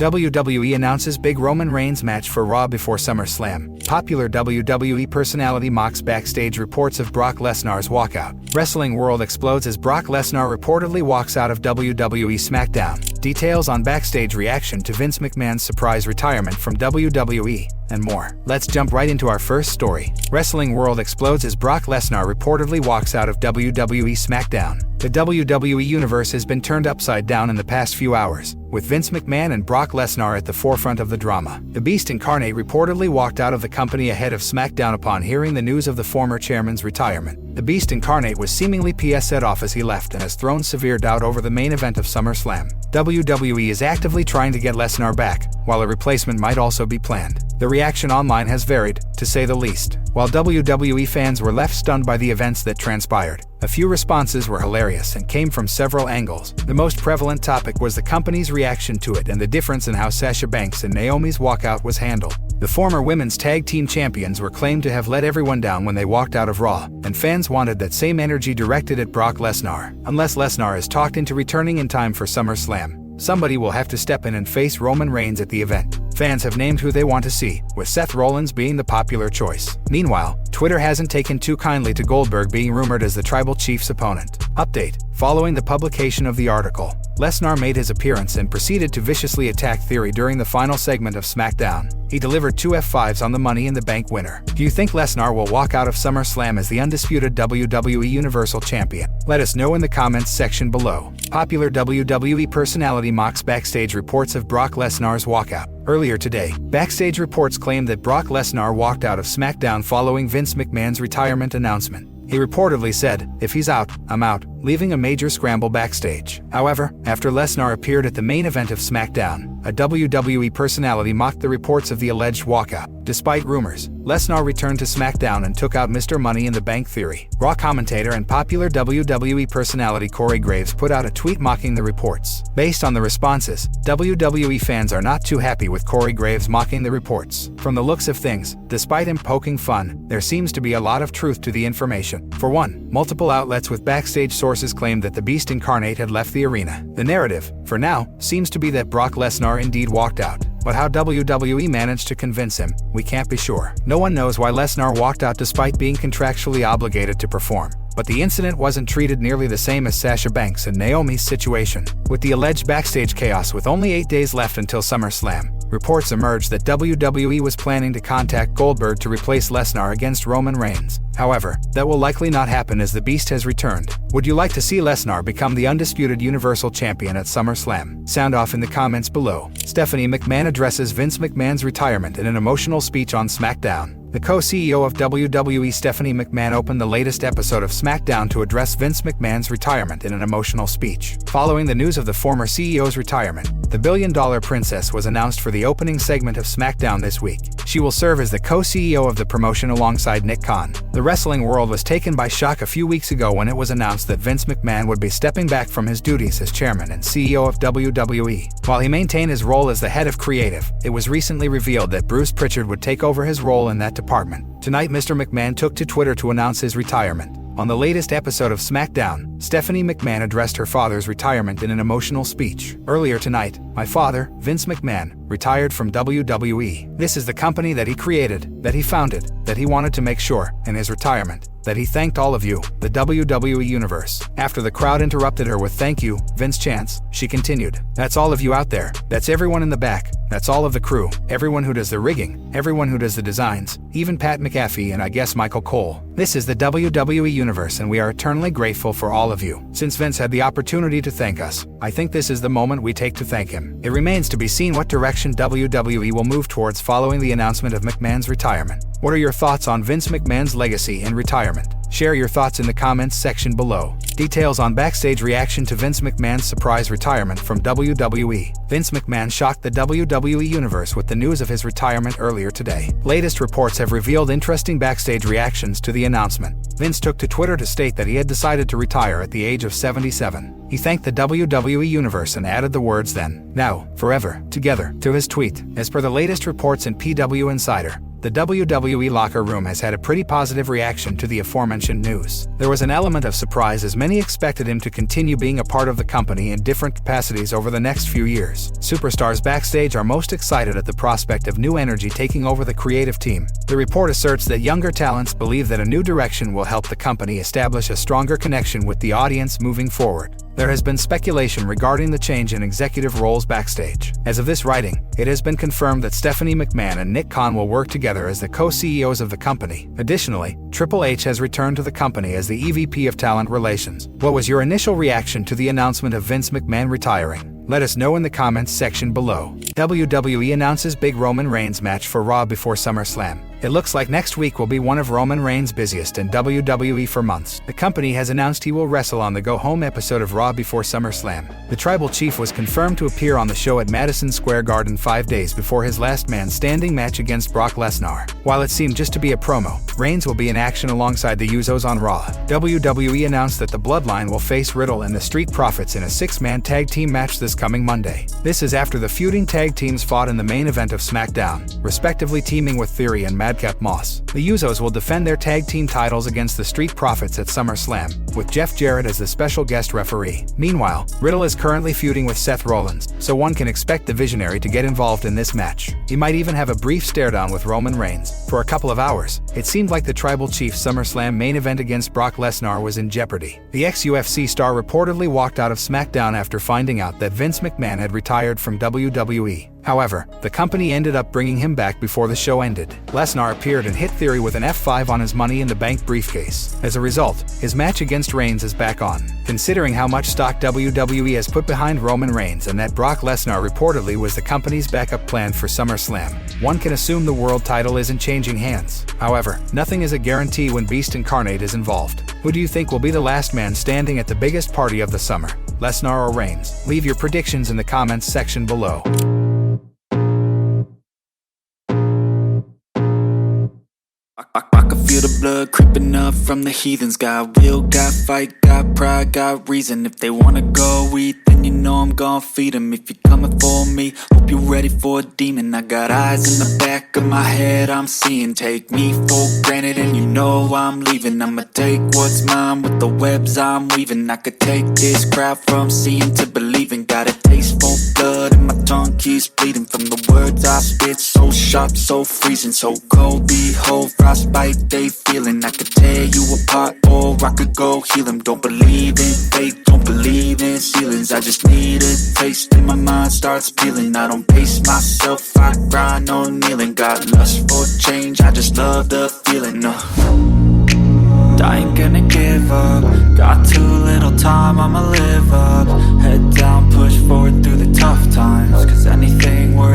WWE announces big Roman Reigns match for Raw before SummerSlam. Popular WWE personality mocks Backstage reports of Brock Lesnar's walkout. Wrestling world explodes as Brock Lesnar reportedly walks out of WWE Smackdown. Details on Backstage reaction to Vince McMahon's surprise retirement from WWE, and more. Let's jump right into our first story. Wrestling world explodes as Brock Lesnar reportedly walks out of WWE Smackdown. The WWE Universe has been turned upside down in the past few hours, with Vince McMahon and Brock Lesnar at the forefront of the drama. The Beast Incarnate reportedly walked out of the company ahead of SmackDown upon hearing the news of the former chairman's retirement. The Beast Incarnate was seemingly PS'd off as he left and has thrown severe doubt over the main event of SummerSlam. WWE is actively trying to get Lesnar back, while a replacement might also be planned. The reaction online has varied, to say the least. While WWE fans were left stunned by the events that transpired, a few responses were hilarious and came from several angles. The most prevalent topic was the company's reaction to it and the difference in how Sasha Banks and Naomi's walkout was handled. The former women's tag team champions were claimed to have let everyone down when they walked out of Raw, and fans wanted that same energy directed at Brock Lesnar. Unless Lesnar is talked into returning in time for SummerSlam, somebody will have to step in and face Roman Reigns at the event. Fans have named who they want to see, with Seth Rollins being the popular choice. Meanwhile, Twitter hasn't taken too kindly to Goldberg being rumored as the Tribal Chief's opponent. Update: following the publication of the article, Lesnar made his appearance and proceeded to viciously attack Theory during the final segment of SmackDown. He delivered two F5s on the Money in the Bank winner. Do you think Lesnar will walk out of SummerSlam as the undisputed WWE Universal Champion? Let us know in the comments section below. Popular WWE personality mocks Backstage reports of Brock Lesnar's walkout. Earlier today, Backstage reports claimed that Brock Lesnar walked out of SmackDown following Vince McMahon's retirement announcement. He reportedly said, "If he's out, I'm out," leaving a major scramble backstage. However, after Lesnar appeared at the main event of SmackDown, a WWE personality mocked the reports of the alleged walkout. Despite rumors, Lesnar returned to SmackDown and took out Mr. Money in the Bank Theory. Raw commentator and popular WWE personality Corey Graves put out a tweet mocking the reports. Based on the responses, WWE fans are not too happy with Corey Graves mocking the reports. From the looks of things, despite him poking fun, there seems to be a lot of truth to the information. For one, multiple outlets with Backstage sources claimed that the Beast Incarnate had left the arena. The narrative, for now, seems to be that Brock Lesnar indeed walked out. But how WWE managed to convince him, we can't be sure. No one knows why Lesnar walked out despite being contractually obligated to perform. But the incident wasn't treated nearly the same as Sasha Banks and Naomi's situation. With the alleged backstage chaos with only 8 days left until SummerSlam, reports emerged that WWE was planning to contact Goldberg to replace Lesnar against Roman Reigns. However, that will likely not happen as the Beast has returned. Would you like to see Lesnar become the undisputed Universal Champion at SummerSlam? Sound off in the comments below. Stephanie McMahon addresses Vince McMahon's retirement in an emotional speech on SmackDown. The co-CEO of WWE, Stephanie McMahon, opened the latest episode of SmackDown to address Vince McMahon's retirement in an emotional speech. Following the news of the former CEO's retirement, the billion-dollar princess was announced for the opening segment of SmackDown this week. She will serve as the co-CEO of the promotion alongside Nick Khan. The wrestling world was taken by shock a few weeks ago when it was announced that Vince McMahon would be stepping back from his duties as chairman and CEO of WWE. While he maintained his role as the head of creative, it was recently revealed that Bruce Pritchard would take over his role in that department. Tonight, Mr. McMahon took to Twitter to announce his retirement. On the latest episode of SmackDown, Stephanie McMahon addressed her father's retirement in an emotional speech. Earlier tonight, my father, Vince McMahon, retired from WWE. This is the company that he created, that he founded, that he wanted to make sure, in his retirement, that he thanked all of you, the WWE Universe. After the crowd interrupted her with "Thank you, Vince" chants, she continued, "That's all of you out there. That's everyone in the back. That's all of the crew. Everyone who does the rigging. Everyone who does the designs. Even Pat McAfee and I guess Michael Cole. This is the WWE Universe and we are eternally grateful for all of you. Since Vince had the opportunity to thank us, I think this is the moment we take to thank him." It remains to be seen what direction WWE will move towards following the announcement of McMahon's retirement. What are your thoughts on Vince McMahon's legacy and retirement? Share your thoughts in the comments section below. Details on Backstage reaction to Vince McMahon's surprise retirement from WWE. Vince McMahon shocked the WWE Universe with the news of his retirement earlier today. Latest reports have revealed interesting Backstage reactions to the announcement. Vince took to Twitter to state that he had decided to retire at the age of 77. He thanked the WWE Universe and added the words "then, now, forever, together" to his tweet. As per the latest reports in PW Insider, the WWE locker room has had a pretty positive reaction to the aforementioned news. There was an element of surprise as many expected him to continue being a part of the company in different capacities over the next few years. Superstars backstage are most excited at the prospect of new energy taking over the creative team. The report asserts that younger talents believe that a new direction will help the company establish a stronger connection with the audience moving forward. There has been speculation regarding the change in executive roles backstage. As of this writing, it has been confirmed that Stephanie McMahon and Nick Khan will work together as the co-CEOs of the company. Additionally, Triple H has returned to the company as the EVP of Talent Relations. What was your initial reaction to the announcement of Vince McMahon retiring? Let us know in the comments section below. WWE announces big Roman Reigns match for Raw before SummerSlam. It looks like next week will be one of Roman Reigns' busiest in WWE for months. The company has announced he will wrestle on the Go Home episode of Raw before SummerSlam. The Tribal Chief was confirmed to appear on the show at Madison Square Garden 5 days before his last man standing match against Brock Lesnar. While it seemed just to be a promo, Reigns will be in action alongside the Usos on Raw. WWE announced that the Bloodline will face Riddle and the Street Profits in a 6-man tag team match this coming Monday. This is after the feuding tag teams fought in the main event of Smackdown, respectively teaming with Theory and Madcap Moss. The Usos will defend their tag team titles against the Street Profits at SummerSlam, with Jeff Jarrett as the special guest referee. Meanwhile, Riddle is currently feuding with Seth Rollins, so one can expect the Visionary to get involved in this match. He might even have a brief stare-down with Roman Reigns. For a couple of hours, it seemed like the Tribal Chief's SummerSlam main event against Brock Lesnar was in jeopardy. The ex-UFC star reportedly walked out of SmackDown after finding out that Vince McMahon had retired from WWE. However, the company ended up bringing him back before the show ended. Lesnar appeared and hit Theory with an F5 on his Money in the Bank briefcase. As a result, his match against Reigns is back on. Considering how much stock WWE has put behind Roman Reigns and that Brock Lesnar reportedly was the company's backup plan for SummerSlam, one can assume the world title isn't changing hands. However, nothing is a guarantee when Beast Incarnate is involved. Who do you think will be the last man standing at the biggest party of the summer? Lesnar or Reigns? Leave your predictions in the comments section below. I can feel the blood creeping up from the heathens. Got will, got fight, got pride, got reason. If they wanna go eat, then you know I'm gon' feed them. If you're coming for me, hope you're ready for a demon. I got eyes in the back of my head, I'm seeing. Take me for granted and you know I'm leaving. I'ma take what's mine with the webs I'm weaving. I could take this crowd from seeing to believing. Got a taste for blood and my tongue keeps bleeding from the words I spit. So sharp, so freezing, so cold. Behold, frostbite they feeling. I could tear you apart or I could go heal them. Don't believe in fate, don't believe in ceilings. I just need a taste and my mind starts peeling. I don't pace myself, I grind on kneeling. Got lust for change, I just love the feeling. I ain't gonna give up. Got too little time, I'ma live up. Head down, push forward through the tough times. Cause anything worth